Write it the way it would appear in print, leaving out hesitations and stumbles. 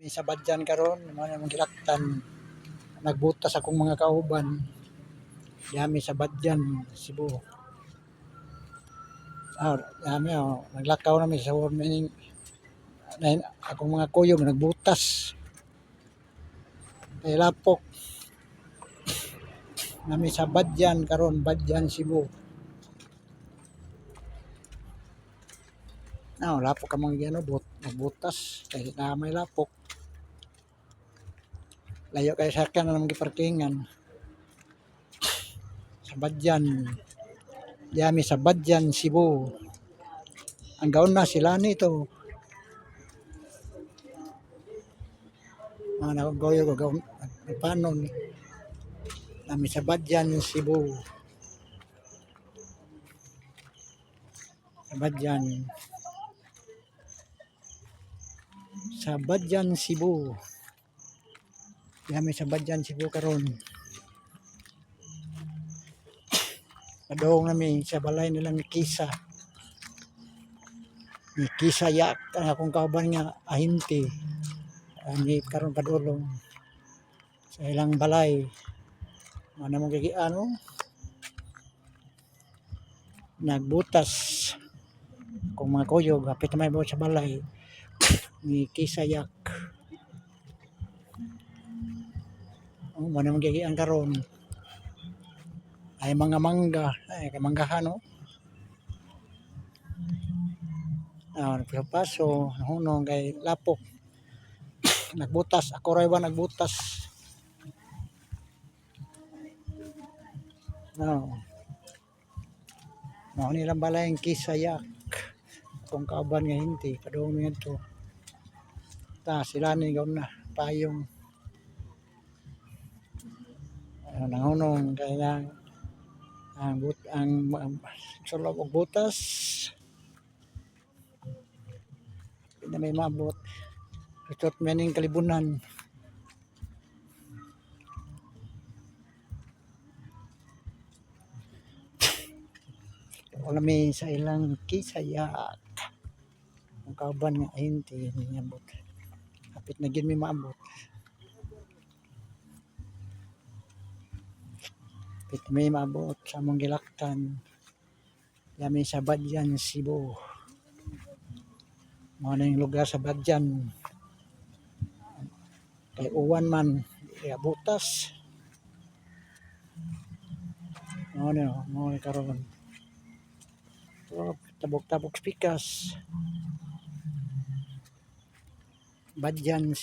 Sa Badyan karon mga gilaktan nagbutas akong mga kauban dami sa Badyan Cebu. Dami naglakaw na mi sa meaning akong mga kuyog nagbutas. Kay lapok nami sa Badyan karon, Badyan Cebu. Lapok ka mga nagbutas kay na may lapok. Layo kay sakyan na giparkingan. Sa Badyan. Dami sa Badyan Cebu. Ang gaon na sila nito. Mga naggoyo ko panon. Dami sa Badyan Cebu. Sa Badyan. Sa Badyan Cebu. Dami sa Badyan Cebu karon. Padong namin sa balay nilang Kisa. Ni Kisa Yak ang akong kauban nga ahinti. Ani karon padulong sa ilang balay. Mana mo gigiano? Nagbutas kung mga kuyog hapit na may buhat sa balay ni Kisa Yak. Mana mo gigian karon? Ay mga mangga, ay kamanggahan no. Nagpaso, hunong kay lapok. Nagbutas, ako ray ba nagbutas. Mao nilang balay ang Kisa Yak. Kung kauban nga hindi, padung nga to. Sila ni gaon na payong. Nangunong kaya ang sulog og butas. Hindi may mabot. Resort meaning kalibunan. Wala may sa ilang Kisa Yak. Ang kauban nga hindi niabot. Hapit na gid may maabot. Hapit may maabot sa among gilaktan. Dami sa Badyan Cebu. Mga na yung lugar sa Badyan. Kay uwan man, butas. Mga karon. Tabok-tabok spikas. Badyan